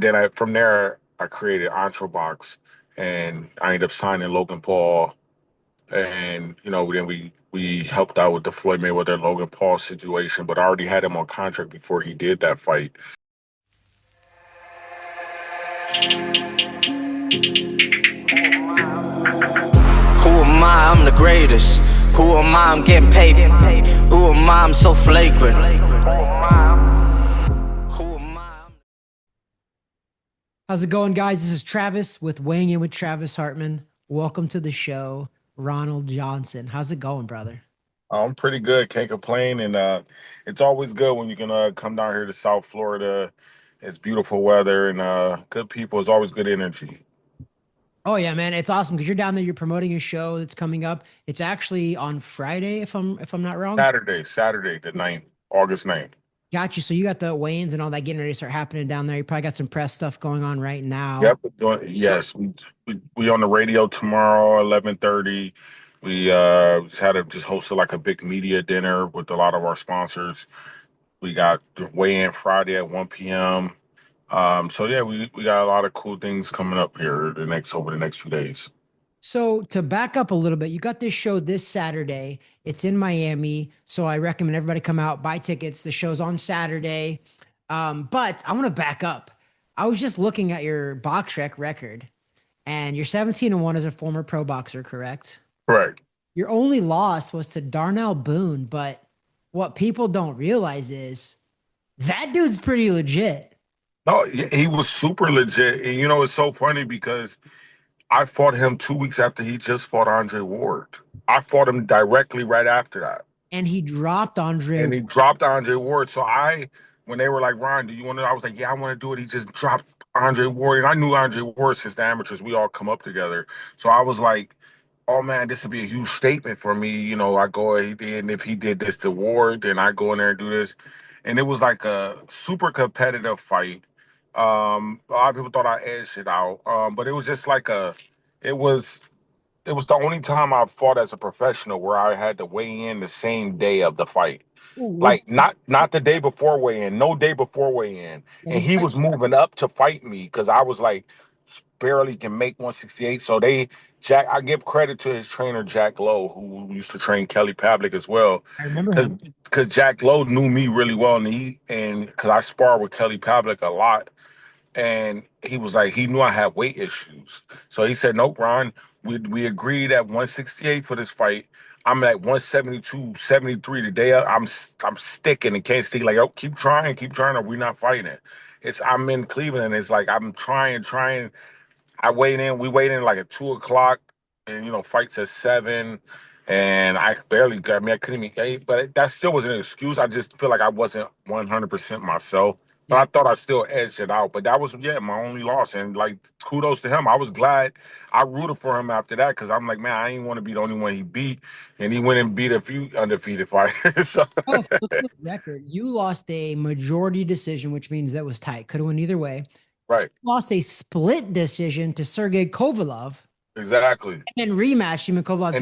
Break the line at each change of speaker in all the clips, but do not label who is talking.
then from there I created Entrobox, and I ended up signing Logan Paul, and then we helped out with the Floyd Mayweather Logan Paul situation, but I already had him on contract before he did that fight.
Who am I? I'm the greatest. Who am I? I'm getting paid. Who am I? I'm so flagrant. Who am I?
How's it going, guys? This is Travis with Weighing In with Travis Hartman. Welcome to the show, Ronald Johnson. How's it going, brother?
I'm pretty good, can't complain, and it's always good when you can come down here to South Florida. It's beautiful weather and good people. It's always good energy.
Oh yeah, man, it's awesome because you're down there. You're promoting a show that's coming up. It's actually on Friday, if I'm not wrong.
Saturday, the 9th, August 9th.
Got you. So you got the weigh-ins and all that getting ready to start happening down there. You probably got some press stuff going on right now.
Yep, yes. We on the radio tomorrow, 11:30. We just hosted like a big media dinner with a lot of our sponsors. We got the weigh-in Friday at 1 p.m. So yeah, we got a lot of cool things coming up here over the next few days.
So to back up a little bit, you got this show this Saturday. It's in Miami, so I recommend everybody come out, buy tickets. The show's on Saturday. But I want to back up. I was just looking at your box rec record, and you're 17-1 as a former pro boxer, correct?
Correct.
Your only loss was to Darnell Boone, but what people don't realize is that dude's pretty legit.
No, he was super legit, and it's so funny because I fought him 2 weeks after he just fought Andre Ward. I fought him directly right after that.
And he dropped Andre.
And he dropped Andre Ward. So when they were like, Ron, do you want to? I was like, yeah, I want to do it. He just dropped Andre Ward. And I knew Andre Ward since the amateurs. We all come up together. So I was like, oh man, this would be a huge statement for me. I go and if he did this to Ward, then I go in there and do this. And it was like a super competitive fight. A lot of people thought I edged it out. But it was just like it was it was the only time I fought as a professional where I had to weigh in the same day of the fight.
Ooh,
Like not the day before weigh in, no day before weigh in.
and
And
he
he was moving up to fight me because I was like barely can make 168. So I give credit to his trainer Jack Lowe, who used to train Kelly Pavlik as well.
I remember
Cause
him.
because Jack Lowe knew me really well, and because I sparred with Kelly Pavlik a lot, and he was like, he knew I had weight issues. So he said, nope, Ron, we agreed at 168 for this fight. I'm at 172, 73 today. I'm sticking and can't stick. Like, oh, keep trying, or we're not fighting it. I'm in Cleveland, and it's like I'm trying. We weighed in like at 2 o'clock, and fights at 7. And I barely got, I mean, I couldn't even eat, but that still wasn't an excuse. I just feel like I wasn't 100% myself. But
Yeah.
I thought I still edged it out. But that was, yeah, my only loss. And like, kudos to him. I was glad I rooted for him after that because I'm like, man, I didn't want to be the only one he beat. And he went and beat a few undefeated fighters. So,
Oh, for the record, you lost a majority decision, which means that was tight. Could have went either way.
right,
Lost a split decision to Sergey Kovalov
exactly.
and then rematched him in Kovalov.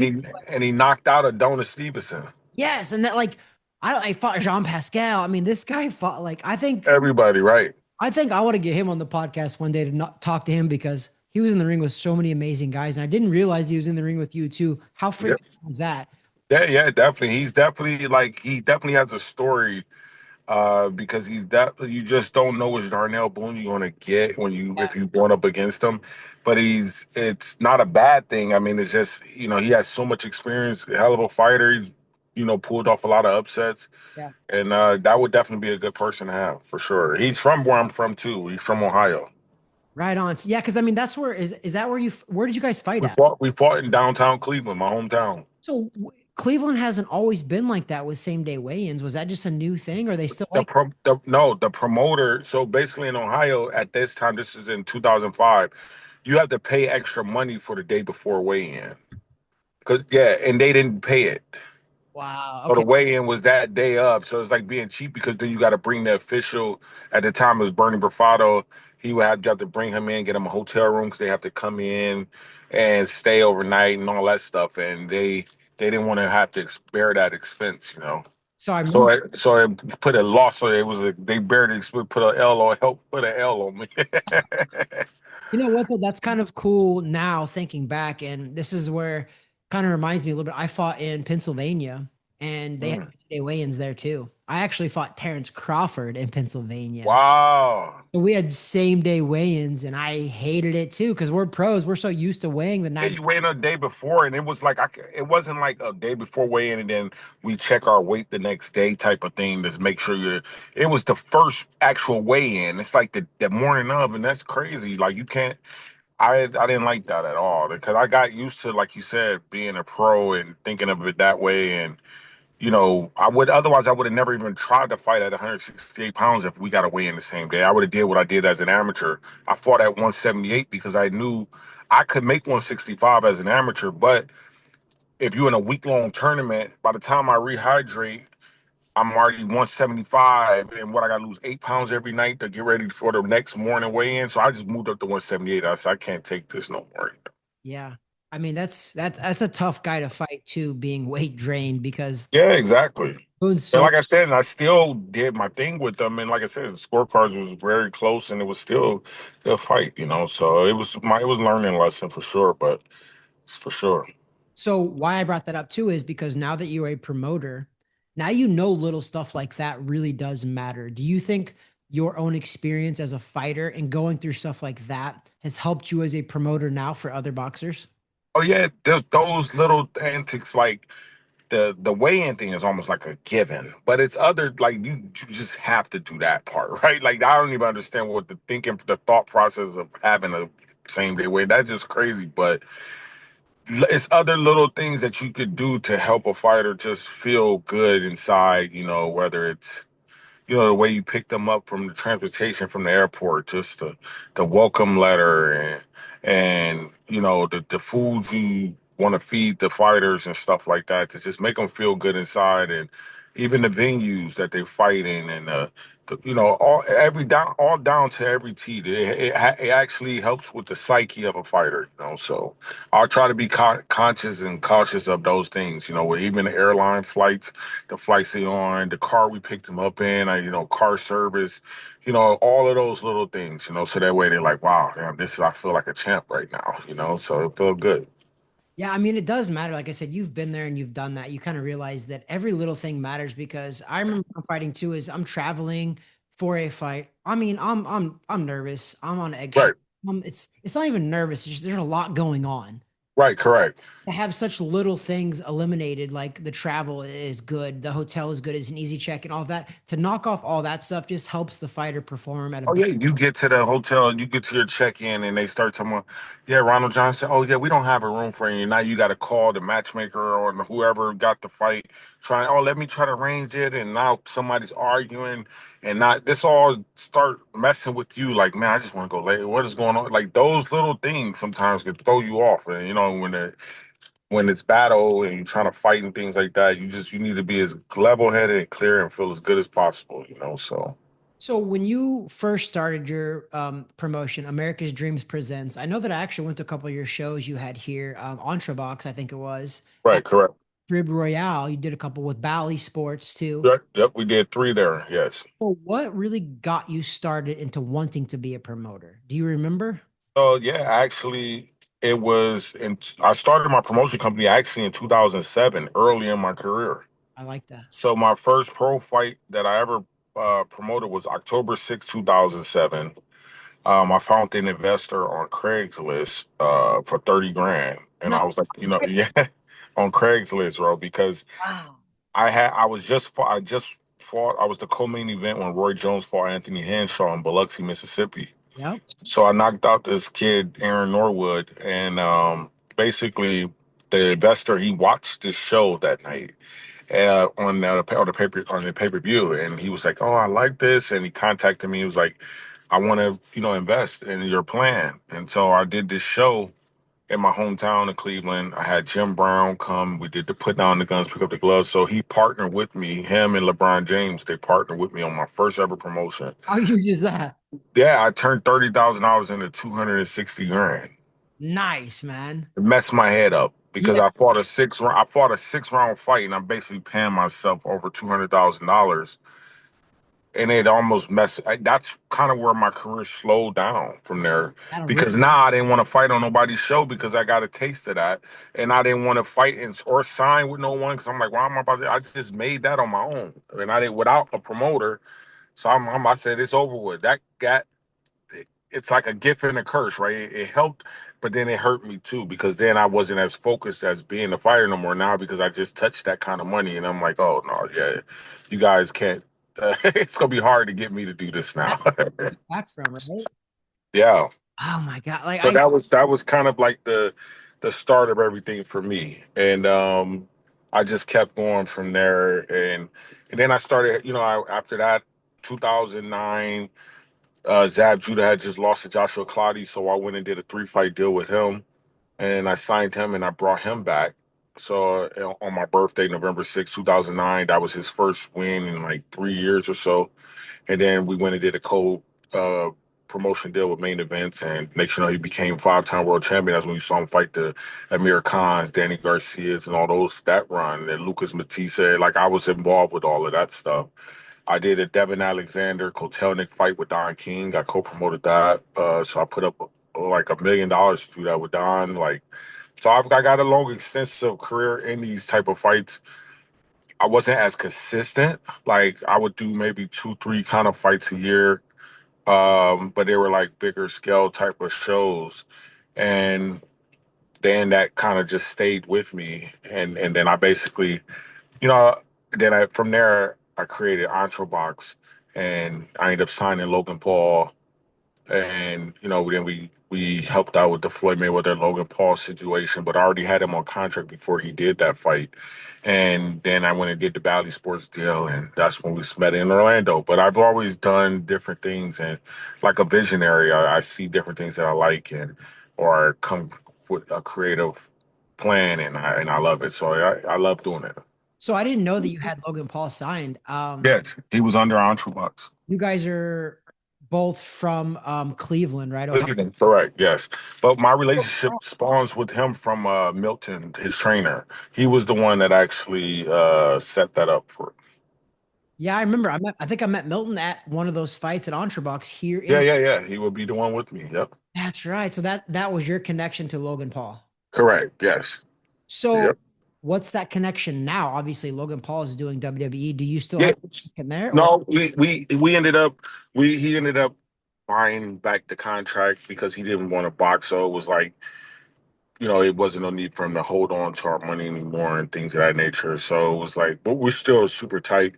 And he knocked out Adonis Stevenson.
Yes, and that like I fought Jean Pascal. I mean, this guy fought like
Everybody, right.
I think I want to get him on the podcast one day to not talk to him because he was in the ring with so many amazing guys, and I didn't realize he was in the ring with you too. How freaking was that?
Yeah, yeah, definitely. He definitely has a story because you just don't know which Darnell Boone you're gonna get
Yeah.
if you going up against him. But it's not a bad thing. I mean, it's just, he has so much experience, a hell of a fighter. He's, pulled off a lot of upsets.
Yeah.
And that would definitely be a good person to have for sure. He's from where I'm from too. He's from Ohio.
Right on. Yeah, because I mean that's where is that where did you guys fight at?
We fought in downtown Cleveland, my hometown.
So Cleveland hasn't always been like that with same day weigh-ins. Was that just a new thing, or they still
The
like?
pro, the, no, the promoter. So basically, in Ohio at this time, this is in 2005, you have to pay extra money for the day before weigh-in. Cause yeah, and they didn't pay it.
Wow.
So the
Okay.
weigh-in was that day of. So it's like being cheap because then you got to bring the official. At the time, it was Bernie Bravado. You have to bring him in, get him a hotel room because they have to come in and stay overnight and all that stuff. And they didn't want to have to bear that expense.
So I
So
remember,
it put a loss. So it was they barely put a L on help put an L on me.
you know what though? That's kind of cool now thinking back, and this is where kind of reminds me a little bit. I fought in Pennsylvania, and they had
Mm.
day weigh-ins there too. I actually fought Terrence Crawford in Pennsylvania.
Wow.
So we had same day weigh-ins, and I hated it too because we're pros. We're so used to weighing the
Yeah,
night.
you weigh in a day before, and it was like it wasn't like a day before weigh in, and then we check our weight the next day type of thing to make sure you're. It was the first actual weigh in. It's like the morning of, and that's crazy. Like you can't. I didn't like that at all because I got used to, like you said, being a pro and thinking of it that way, and I would otherwise I would have never even tried to fight at 168 pounds if we got to weigh in the same day. I would have did what I did as an amateur. I fought at 178 because I knew I could make 165 as an amateur, but if you're in a week long tournament, by the time I rehydrate, I'm already 175, and what I got to lose 8 pounds every night to get ready for the next morning weigh in. So I just moved up to 178. I said I can't take this no more.
Yeah. I mean, that's a tough guy to fight too, being weight drained because
Yeah, exactly.
Boone's
And
so.
like I said, I still did my thing with them. And like I said, the scorecards was very close, and it was still a fight. So it was a learning lesson for sure, but for sure.
So why I brought that up too is because now that you're a promoter, now you know little stuff like that really does matter. Do you think your own experience as a fighter and going through stuff like that has helped you as a promoter now for other boxers?
Oh yeah, there's those little antics like the weigh-in thing is almost like a given, but it's other like you just have to do that part, right? Like I don't even understand what the thought process of having a same day weigh. That's just crazy, but it's other little things that you could do to help a fighter just feel good inside, whether it's the way you pick them up from the transportation from the airport, just the welcome letter and the food you want to feed the fighters and stuff like that to just make them feel good inside, and even the venues that they fight in, and all down to every T. It actually helps with the psyche of a fighter. So I'll try to be conscious and cautious of those things. With even the airline flights, the flights they on, the car we picked them up in, car service, all of those little things. So that way they're like, wow, damn, I feel like a champ right now. So it felt good.
Yeah, I mean, it does matter. Like I said, you've been there and you've done that. You kind of realize that every little thing matters because I remember fighting too, is I'm traveling for a fight. I mean, I'm nervous. I'm on eggshell.
Right,
It's not even nervous. It's just, there's a lot going on.
right, correct.
To have such little things eliminated, like the travel is good, the hotel is good, it's an easy check and all of that. To knock off all that stuff just helps the fighter perform at a
Oh
better.
yeah, you get to the hotel, you get to your check-in, and they start talking about, yeah, Ronald Johnson. Oh yeah, we don't have a room for you. Now you got to call the matchmaker or whoever got the fight. Let me try to arrange it, and now somebody's arguing, and not this all start messing with you. Like, man, I just want to go late. What is going on? Like those little things sometimes could throw you off, and when it's battle and you're trying to fight and things like that, you need to be as level-headed and clear and feel as good as possible. So.
So when you first started your promotion, America's Dreams Presents, I know that I actually went to a couple of your shows you had here, Entrebox, I think it was, and
Right, correct.
Rib Royale. You did a couple with Bally Sports too.
Yep, yep, we did three there. Yes.
So what really got you started into wanting to be a promoter? Do you remember?
So yeah, actually, it was. I started my promotion company actually in 2007, early in my career.
I like that.
So my first pro fight that I ever promoted was October 6, 2007. I found an investor on Craigslist for 30 grand, and
No.
I was like, yeah, on Craigslist, bro, because
Wow.
I just fought. I was the co-main event when Roy Jones fought Anthony Henshaw in Biloxi, Mississippi.
Yep.
So I knocked out this kid, Aaron Norwood, and basically the investor he watched this show that night on the pay-per-view, and he was like, "Oh, I like this," and he contacted me. He was like, "I want to invest in your plan," and so I did this show in my hometown of Cleveland. I had Jim Brown come. We did the put down the guns, pick up the gloves. So he partnered with me. Him and LeBron James, they partnered with me on my first ever promotion.
How huge is that?
Yeah, I turned $30,000 into 260 grand.
Nice, man.
It messed my head up. because
Yeah,
I fought a 6 round fight, and I'm basically paying myself over $200,000, and it almost messed. That's kind of where my career slowed down from there,
that'll really.
because now I didn't want to fight on nobody's show because I got a taste of that, and I didn't want to fight or sign with no one because I'm like, why am I about to? I just made that on my own, and I did without a promoter. So I said it's over with. That got it's like a gift and a curse, right? It helped, but then it hurt me too because then I wasn't as focused as being a fighter no more now because I just touched that kind of money, and I'm like, oh no, yeah, you guys can't. It's gonna be hard to get me to do this now.
That's back from, right?
Yeah,
Oh my God. Like
so
I
that was kind of like the start of everything for me, and I just kept going from there, and then I started, after that, 2009. Zab Judah had just lost to Joshua Clottey, so I went and did a 3 fight deal with him, and I signed him and I brought him back. So on my birthday, November 6th, 2009, that was his first win in like 3 years or so. And then we went and did a uh, promotion deal with Main Events, and next you know he became 5 time world champion. That's when you saw him fight the Amir Khans, Danny Garcias, and all those that run. And Lucas Matisse, like I was involved with all of that stuff. I did a Devin Alexander Kotelnik fight with Don King. I co-promoted that, so I put up like $1 million to do that with Don. Like, so I got a long, extensive career in these type of fights. I wasn't as consistent. Like, I would do maybe 2, 3 kind of fights a year, but they were like bigger scale type of shows, and then that kind of just stayed with me, and then I basically, you know, then from there I created Entrobox, and I ended up signing Logan Paul, and then we helped out with the Floyd Mayweather Logan Paul situation, but I already had him on contract before he did that fight, and then I went and did the Bally Sports deal, and that's when we met in Orlando. But I've always done different things, and like a visionary, I see different things that I like, and or come with a creative plan, and I love it. So I love doing it.
so I didn't know that you had Logan Paul signed.
Yes, he was under Entrobox.
You guys are both from Cleveland, right? Ohio.
Cleveland, correct, yes. But my relationship spawns with him from Milton, his trainer. He was the one that actually set that up for.
Yeah, I remember. I think I met Milton at one of those fights at Entrobox here
Yeah,
in.
yeah, yeah. He would be the one with me. Yep.
That's right. So that was your connection to Logan Paul.
Correct. Yes.
So
Yep.
what's that connection now? Obviously, Logan Paul is doing WWE. Do you still
Yeah.
have in there or
No, we ended up he ended up buying back the contract because he didn't want to box. So it was like, it wasn't no need for him to hold on to our money anymore and things of that nature. So it was like, but we're still super tight.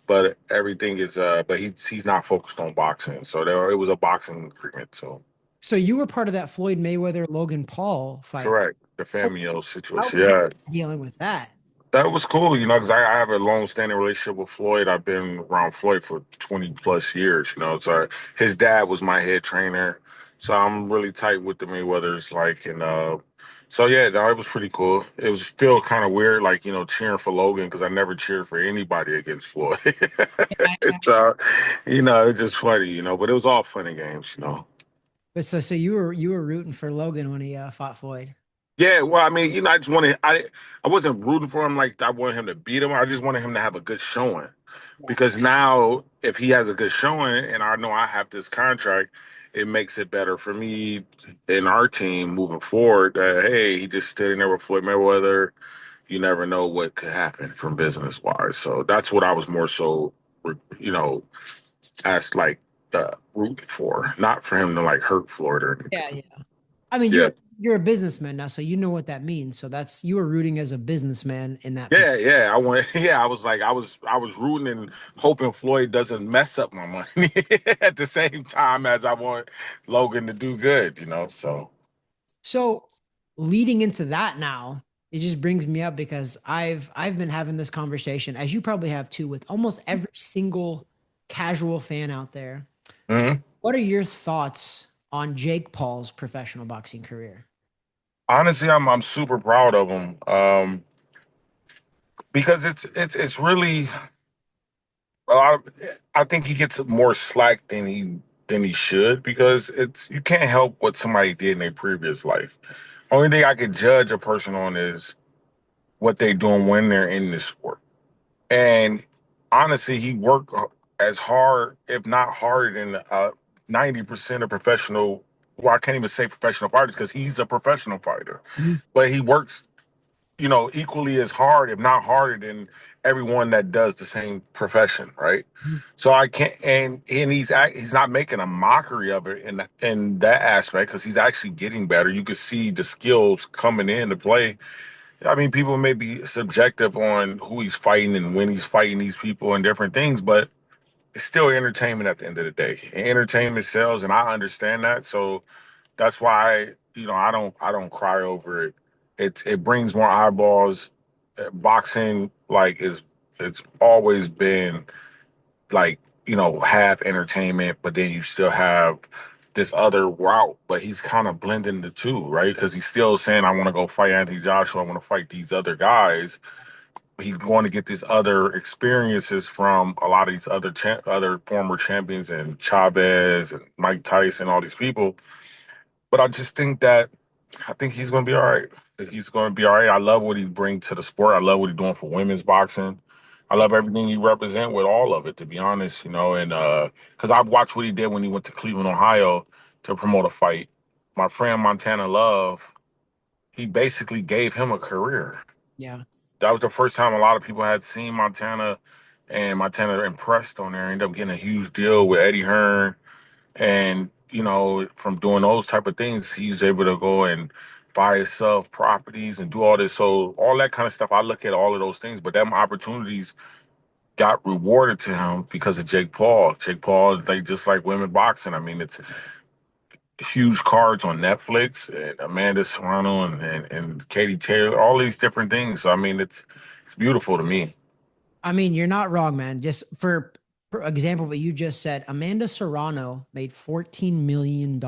But everything is, but he's not focused on boxing. So it was a boxing agreement. So
so you were part of that Floyd Mayweather Logan Paul fight.
correct, the
How,
Famio
how
situation.
was
Yeah,
dealing with that?
that was cool. Because I have a long-standing relationship with Floyd. I've been around Floyd for 20 plus years. So his dad was my head trainer. So I'm really tight with the Mayweathers. Like, and so yeah, no, it was pretty cool. It was still kind of weird, like cheering for Logan because I never cheered for anybody against Floyd. It's it's just funny. But it was all fun and games.
But so you were rooting for Logan when he fought Floyd.
Yeah, well, I mean, I just wanted I wasn't rooting for him like I wanted him to beat him. I just wanted him to have a good showing.
Yeah.
Because now if he has a good showing and I know I have this contract, it makes it better for me and our team moving forward. Hey, he just stood in there with Floyd Mayweather. You never know what could happen from business wise. So that's what I was more so, you know, as like rooting for, not for him to like hurt Floyd or
Yeah,
anything.
yeah. I mean,
Yeah.
you're a businessman now, so you know what that means. So that's you were rooting as a businessman in that position.
Yeah, yeah. I went. Yeah, I was like, I was rooting and hoping Floyd doesn't mess up my money at the same time as I want Logan to do good. So.
So leading into that now, it just brings me up because I've been having this conversation, as you probably have too, with almost every single casual fan out there.
Mhm.
What are your thoughts on Jake Paul's professional boxing career?
Honestly, I'm super proud of him, because it's really a lot of. I think he gets more slack than he should because it's you can't help what somebody did in their previous life. Only thing I could judge a person on is what they doing when they're in the sport. And honestly, he worked as hard, if not harder, than 90% of professional. Well, I can't even say professional fighters because he's a professional fighter,
Mhm.
but he works, equally as hard, if not harder, than everyone that does the same profession, right?
Mhm.
So I can't, and he's not making a mockery of it in that aspect because he's actually getting better. You can see the skills coming into play. I mean, people may be subjective on who he's fighting and when he's fighting these people and different things, but it's still entertainment at the end of the day. And entertainment sells, and I understand that. So that's why I don't cry over it. It brings more eyeballs. Boxing it's always been like half entertainment, but then you still have this other route. But he's kind of blending the two, right? Because he's still saying, "I want to go fight Anthony Joshua. I want to fight these other guys." He's going to get these other experiences from a lot of these other former champions and Chavez and Mike Tyson, all these people. But I think he's going to be all right. I think he's going to be all right. I love what he's bringing to the sport. I love what he's doing for women's boxing. I love everything he represent with all of it, to be honest, and because I've watched what he did when he went to Cleveland, Ohio to promote a fight. My friend Montana Love, he basically gave him a career.
Yeah.
That was the first time a lot of people had seen Montana, and Montana impressed on there. Ended up getting a huge deal with Eddie Hearn, and from doing those type of things, he's able to go and buy himself properties and do all this. So all that kind of stuff, I look at all of those things, but them opportunities got rewarded to him because of Jake Paul. Jake Paul is like just like women boxing. I mean, it's huge cards on Netflix and Amanda Serrano and Katie Taylor, all these different things. So I mean, it's beautiful to me.
I mean, you're not wrong, man. Just for example, what you just said, Amanda Serrano made $14 million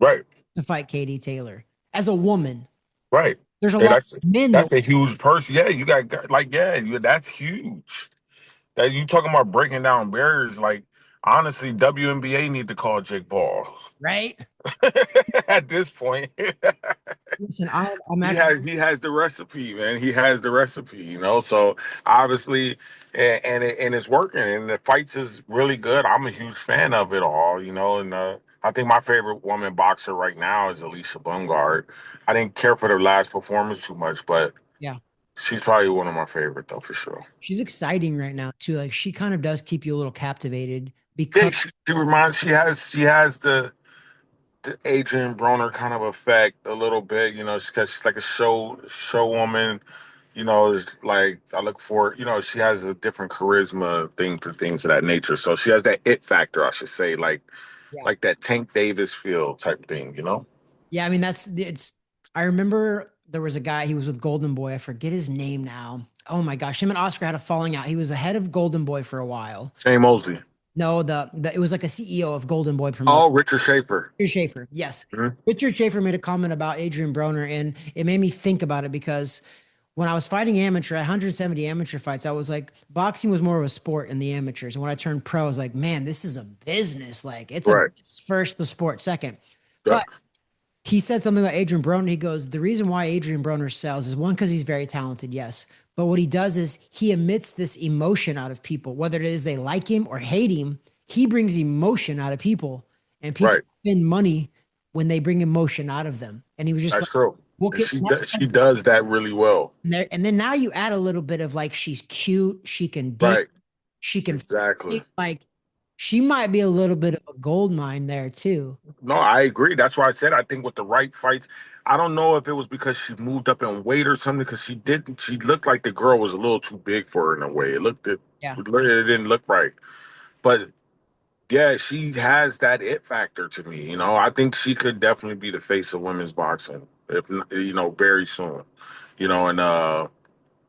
Right,
to fight Katie Taylor as a woman.
right.
There's a
Yeah,
lot
that's
of men that,
that's a huge person. Yeah, you got like that's huge. That you talking about breaking down barriers. Like honestly, WNBA need to call Jake Paul
right?
at this point.
Listen, I'm
he
actually,
has he has the recipe, man. He has the recipe. So obviously, and it's working, and the fights is really good. I'm a huge fan of it all. And I think my favorite woman boxer right now is Alicia Bungard. I didn't care for her last performance too much, but
yeah,
she's probably one of my favorite though for sure.
she's exciting right now too. Like she kind of does keep you a little captivated
Yeah,
because
she has the Adrien Broner kind of effect a little bit, because she's like a show woman. Is like I look for, she has a different charisma thing for things of that nature. So she has that it factor, I should say,
yeah,
like that Tank Davis feel type thing.
yeah. I mean, that's it's. I remember there was a guy. He was with Golden Boy. I forget his name now. Oh my gosh, him and Oscar had a falling out. He was the head of Golden Boy for a while.
Shane Mosley.
No, the it was like a CEO of Golden Boy Promotion.
Oh, Richard Schaefer.
Richard Schaefer, yes.
Mhm.
Richard Schaefer made a comment about Adrien Broner, and it made me think about it because when I was fighting amateur, 170 amateur fights, I was like, boxing was more of a sport in the amateurs. And when I turned pro, I was like, man, this is a business. Like, it's a
Right.
first, the sport second.
Yeah.
But he said something about Adrien Broner. He goes, the reason why Adrien Broner sells is one, because he's very talented, yes. But what he does is he emits this emotion out of people, whether it is they like him or hate him. He brings emotion out of people, and people
Right.
spend money when they bring emotion out of them. And he was just
That's
like,
true.
"We'll
And
get."
she does that really well.
And then now you add a little bit of like she's cute, she can dance,
Right.
she can
Exactly.
fight. Like she might be a little bit of a gold mine there too.
No, I agree. That's why I said I think with the right fights, I don't know if it was because she moved up in weight or something, because she didn't. She looked like the girl was a little too big for her in a way.
Yeah.
It didn't look right. But yeah, she has that it factor to me. I think she could definitely be the face of women's boxing, if very soon. And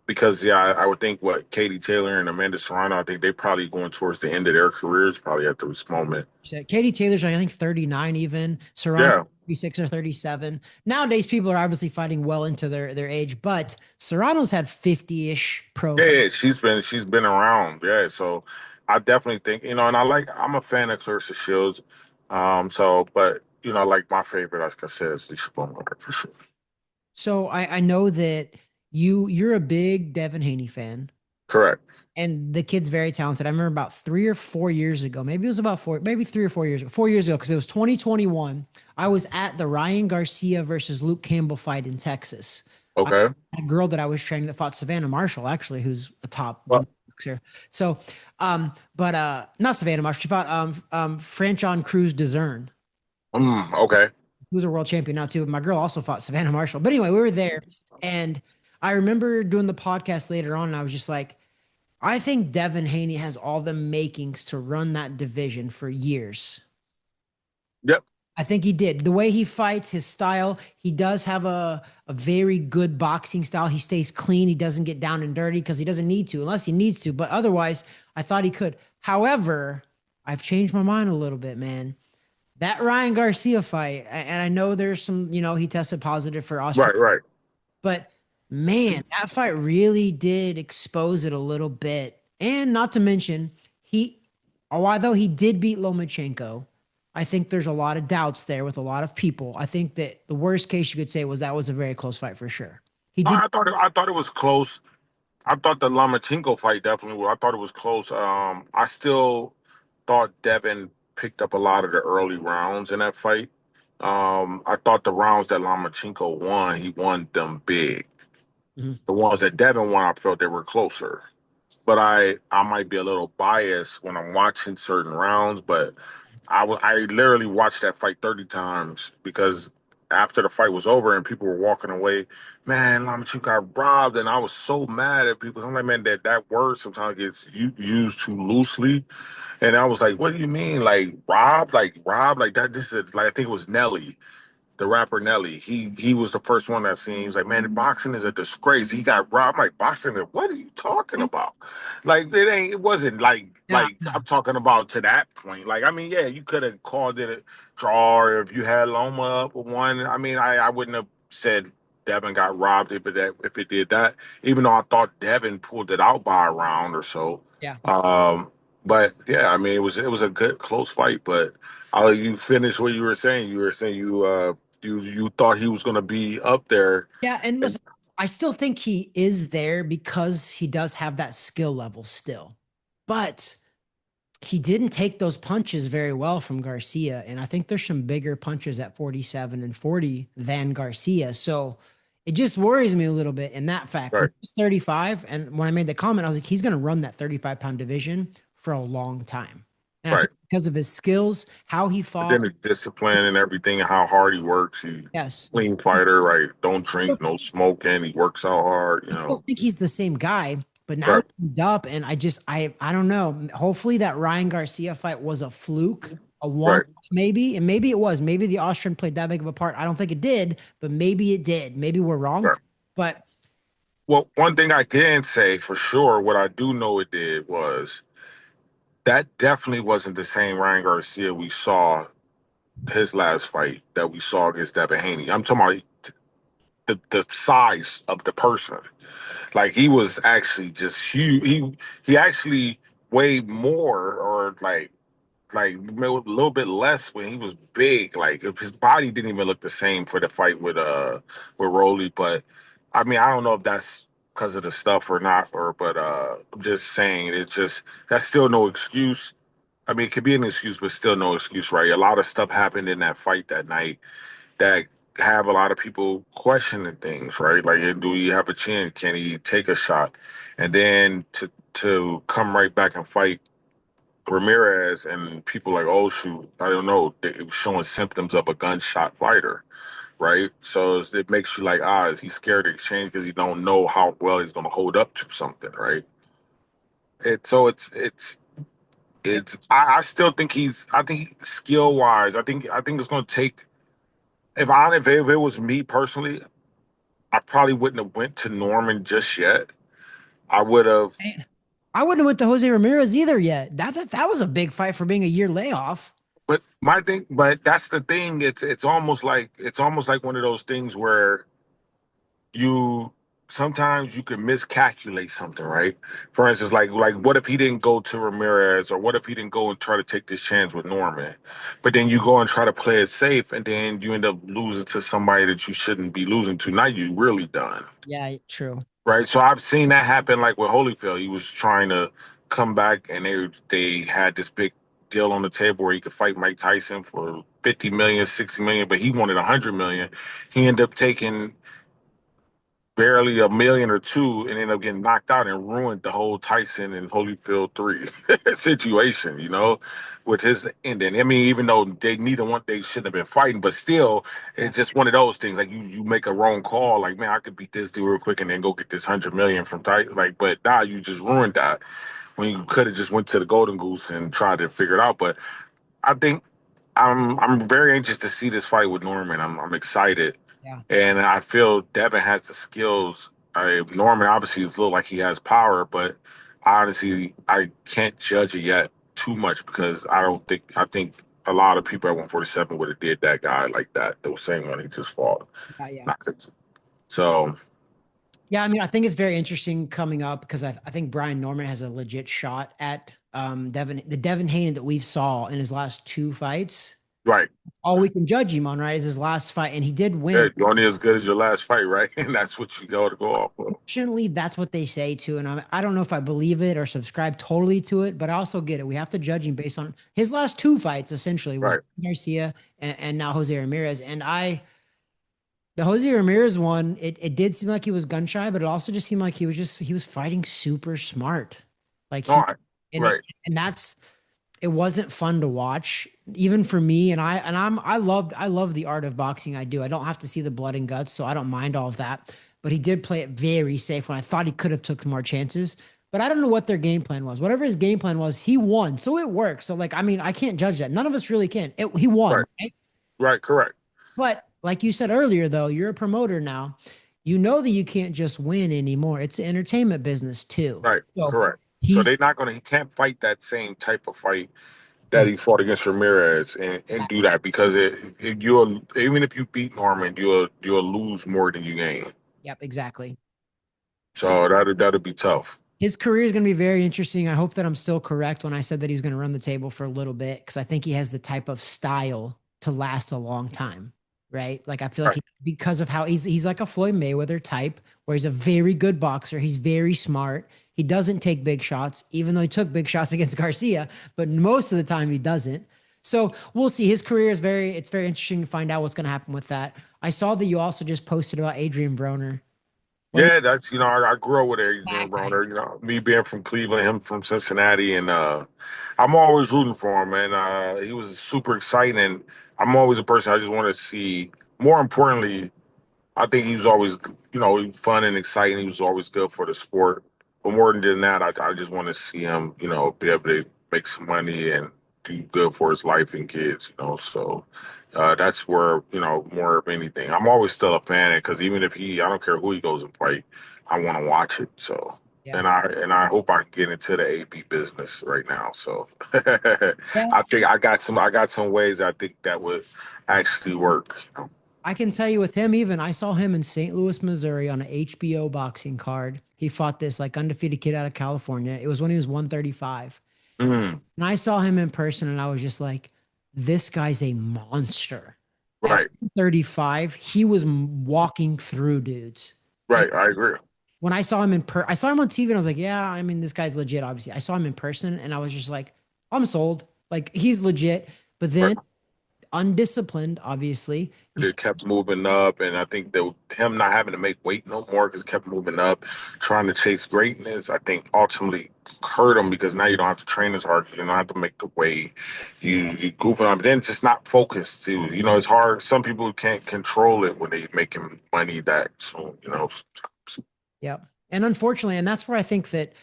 because yeah, I would think what Katie Taylor and Amanda Serrano, I think they probably going towards the end of their careers, probably at this moment.
So Katie Taylor's, I think, 39 even. Serrano,
Yeah.
36 or 37. Nowadays, people are obviously fighting well into their age, but Serrano's had 50-ish pro
Yeah,
fights.
yeah, she's been around. Yeah, so I definitely think, and I'm a fan of Clarissa Shields. But like my favorite, like I said, is the Schaefer for sure.
So I know that you're a big Devin Haney fan,
Correct.
and the kid's very talented. I remember about 3 or 4 years ago, maybe it was about four, maybe 3 or 4 years ago, 4 years ago, because it was 2021. I was at the Ryan Garcia versus Luke Campbell fight in Texas. I
Okay.
had a girl that I was training that fought Savannah Marshall, actually, who's a top
Well,
boxer. So, but not Savannah Marshall. She fought Franchon Cruz Dezern,
okay.
who's a world champion now too. My girl also fought Savannah Marshall. But anyway, we were there, and I remember doing the podcast later on, and I was just like, I think Devin Haney has all the makings to run that division for years.
Yep.
I think he did. The way he fights, his style, he does have a very good boxing style. He stays clean. He doesn't get down and dirty because he doesn't need to, unless he needs to. But otherwise, I thought he could. However, I've changed my mind a little bit, man. That Ryan Garcia fight, and I know there's some, he tested positive for Australia,
Right. Right.
but man, that fight really did expose it a little bit. And not to mention, although he did beat Lomachenko, I think there's a lot of doubts there with a lot of people. I think that the worst case you could say was that was a very close fight for sure. He
No,
did.
I thought it was close. I thought the Lomachenko fight definitely was. I thought it was close. I still thought Devin picked up a lot of the early rounds in that fight. I thought the rounds that Lomachenko won, he won them big.
Mhm.
The ones that Devin won, I felt they were closer. But I might be a little biased when I'm watching certain rounds, but I literally watched that fight 30 times because after the fight was over and people were walking away, man, Lamachu got robbed, and I was so mad at people. I'm like, man, that word sometimes gets used too loosely, and I was like, what do you mean, like robbed, like that? This is like I think it was Nelly, the rapper Nelly. He was the first one that seen. He's like, man, boxing is a disgrace. He got robbed. I'm like, boxing? What are you talking about? Like it ain't. It wasn't
Yeah.
like I'm talking about to that point. Like I mean, yeah, you could have called it a draw or if you had Loma up or one. I mean, I wouldn't have said Devin got robbed if it did that. Even though I thought Devin pulled it out by a round or so.
Yeah.
Um, but yeah, I mean, it was a good close fight. But you finished what you were saying. You were saying you thought he was going to be up there.
Yeah. And listen, I still think he is there because he does have that skill level still. But he didn't take those punches very well from Garcia. And I think there's some bigger punches at 47 and 40 than Garcia. So it just worries me a little bit in that fact. When
Right,
he's 35, and when I made the comment, I was like, he's going to run that 35-pound division for a long time. And I
right.
think because of his skills, how he
But
fought,
then the discipline and everything and how hard he works. He
yes.
clean fighter, right? Don't drink, no smoking. He works out hard,
I still think he's the same guy, but now
Right,
he's moved up, and I don't know. Hopefully that Ryan Garcia fight was a fluke, a one
right,
maybe, and maybe it was. Maybe the Austrian played that big of a part. I don't think it did, but maybe it did. Maybe we're wrong.
right.
But
Well, one thing I can say for sure, what I do know it did was that definitely wasn't the same Ryan Garcia we saw his last fight that we saw against Devin Haney. I'm talking about the size of the person. Like he was actually just huge. He actually weighed more or like a little bit less when he was big. Like if his body didn't even look the same for the fight with Rolly. But I mean, I don't know if that's because of the stuff or not, or but I'm just saying it's just that's still no excuse. I mean, it could be an excuse, but still no excuse, right? A lot of stuff happened in that fight that night that have a lot of people questioning things, right? Like, do he have a chin? Can he take a shot? And then to come right back and fight Ramirez and people like, oh shoot, I don't know, they showing symptoms of a gunshot fighter, right? So it makes you like, is he scared to exchange because he don't know how well he's going to hold up to something, right? It's. I still think I think skill wise, I think it's going to take. If it was me personally, I probably wouldn't have went to Norman just yet. I would have,
I wouldn't have went to Jose Ramirez either yet. That was a big fight for being a year layoff.
but that's the thing. It's almost like one of those things where you sometimes you can miscalculate something, right? For instance, like what if he didn't go to Ramirez, or what if he didn't go and try to take this chance with Norman, but then you go and try to play it safe, and then you end up losing to somebody that you shouldn't be losing to. Now you really done,
Yeah, true.
right? So I've seen that happen, like with Holyfield. He was trying to come back, and they had this big deal on the table where he could fight Mike Tyson for 50 million, 60 million, but he wanted 100 million. He ended up taking barely a million or two and ended up getting knocked out and ruined the whole Tyson and Holyfield 3 situation, with his ending. I mean, even though they shouldn't have been fighting, but still,
Yeah,
it's just one of those things. Like you make a wrong call, like, man, I could beat this dude real quick and then go get this 100 million from Tyson. Like, but now you just ruined that when you could have just went to the Golden Goose and tried to figure it out. But I think I'm very anxious to see this fight with Norman. I'm excited,
yeah,
and I feel Devin has the skills. Norman obviously look like he has power, but honestly, I can't judge it yet too much because I think a lot of people at 147 would have did that guy like that. The same one he just fought.
yeah, yeah.
So
Yeah, I mean, I think it's very interesting coming up because I think Brian Norman has a legit shot at the Devin Haney that we've saw in his last two fights.
right.
All we can judge him on, right, is his last fight, and he did
Yeah,
win.
you're only as good as your last fight, right? And that's what you got to go off of.
Fortunately, that's what they say too, and I don't know if I believe it or subscribe totally to it, but I also get it. We have to judge him based on his last two fights. Essentially, was
Right.
Garcia and now Jose Ramirez, and the Jose Ramirez one, it did seem like he was gun shy, but it also just seemed like he was fighting super smart. Like
All
he
right.
and it
Right.
and that's it wasn't fun to watch, even for me. And I love the art of boxing. I do. I don't have to see the blood and guts, so I don't mind all of that. But he did play it very safe when I thought he could have took more chances. But I don't know what their game plan was. Whatever his game plan was, he won. So it worked. So like, I mean, I can't judge that. None of us really can. He won,
Right.
right?
Right. Correct.
But like you said earlier, though, you're a promoter now. You know that you can't just win anymore. It's an entertainment business too.
Right.
So
Correct. So
he's
he can't fight that same type of fight that he fought against Ramirez and do that because you'll, even if you beat Norman, you'll lose more than you gain.
yep, exactly. So
So that'll be tough.
his career is going to be very interesting. I hope that I'm still correct when I said that he's going to run the table for a little bit because I think he has the type of style to last a long time, right? Like I feel like
Right.
because of how he's like a Floyd Mayweather type, where he's a very good boxer. He's very smart. He doesn't take big shots, even though he took big shots against Garcia, but most of the time he doesn't. So we'll see. His career is it's very interesting to find out what's going to happen with that. I saw that you also just posted about Adrien Broner. What do
Yeah, that's I grew up with Adrien
that guy?
Broner. Me being from Cleveland, him from Cincinnati, and I'm always rooting for him. And he was super exciting. And I'm always a person I just want to see. More importantly, I think he was always, fun and exciting. He was always good for the sport. But more than that, I just want to see him, be able to make some money and do good for his life and kids. So that's where, more of anything. I'm always still a fan because even if I don't care who he goes and fight, I want to watch it. So,
Yeah.
and I hope I can get into the AB business right now. So,
Yeah.
I think I got some ways I think that would actually work.
I can tell you with him, even I saw him in St. Louis, Missouri on an HBO boxing card. He fought this like undefeated kid out of California. It was when he was 135.
Mm,
And I saw him in person and I was just like, this guy's a monster. At
right.
35, he was walking through dudes. And
Right, I agree.
when I saw him I saw him on TV and I was like, yeah, I mean, this guy's legit, obviously. I saw him in person and I was just like, I'm sold. Like, he's legit. But
Right.
then undisciplined, obviously. He
It kept moving up, and I think that him not having to make weight no more because it kept moving up, trying to chase greatness. I think ultimately hurt him because now you don't have to train as hard. 'Cause you don't have to make the weight. You goofing on, but then just not focused too. It's hard. Some people can't control it when they making money that soon.
Yeah. And unfortunately, and that's where I think that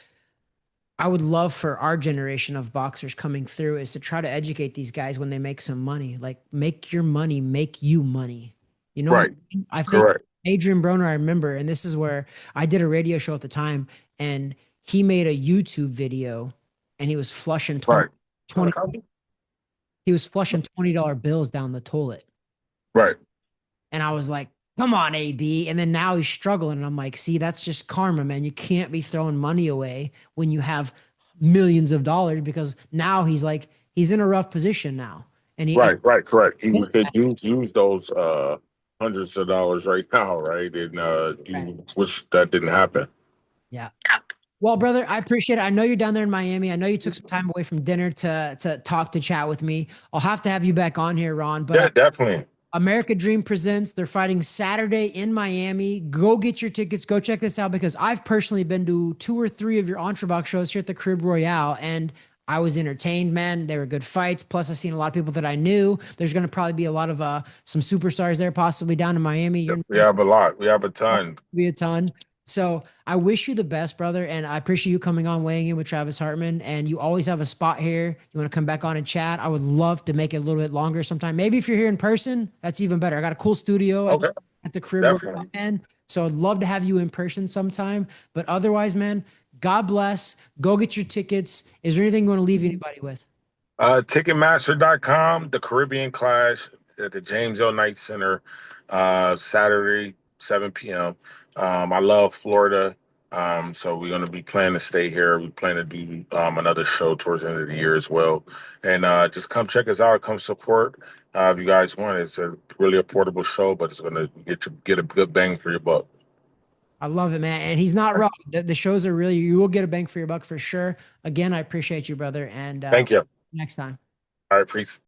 I would love for our generation of boxers coming through is to try to educate these guys when they make some money. Like make your money make you money. You know what I
Right.
mean? I think
Correct.
Adrien Broner, I remember, and this is where I did a radio show at the time, and he made a YouTube video and he was flushing
Right.
20 he was flushing $20 bills down the toilet.
Right.
And I was like, come on, AB. And then now he's struggling. And I'm like, see, that's just karma, man. You can't be throwing money away when you have millions of dollars because now he's like, he's in a rough position now. And he,
Right, right, correct. He could use those hundreds of dollars right now, right? And
right.
you wish that didn't happen.
Yeah. Well, brother, I appreciate it. I know you're down there in Miami. I know you took some time away from dinner to talk to chat with me. I'll have to have you back on here, Ron. But
Yeah, definitely.
America Dream presents. They're fighting Saturday in Miami. Go get your tickets. Go check this out because I've personally been to two or three of your Entrebox shows here at the Crib Royale, and I was entertained, man. They were good fights. Plus, I've seen a lot of people that I knew. There's going to probably be a lot of some superstars there, possibly down in Miami.
We have a lot. We have a ton.
Be a ton. So I wish you the best, brother, and I appreciate you coming on weighing in with Travis Hartman. And you always have a spot here. You want to come back on and chat? I would love to make it a little bit longer sometime. Maybe if you're here in person, that's even better. I got a cool studio
Okay,
at the crib,
definitely.
man. So I'd love to have you in person sometime. But otherwise, man, God bless. Go get your tickets. Is there anything you want to leave anybody with?
Ticketmaster.com, the Caribbean Clash at the James L. Knight Center, Saturday, 7 p.m. I love Florida. So we're going to be planning to stay here. We plan to do another show towards the end of the year as well. And just come check us out. Come support if you guys want. It's a really affordable show, but it's going to get a good bang for your buck.
I love it, man. And he's not wrong. The shows are really, you will get a bang for your buck for sure. Again, I appreciate you, brother. And
Thank you.
next time.
All right, peace.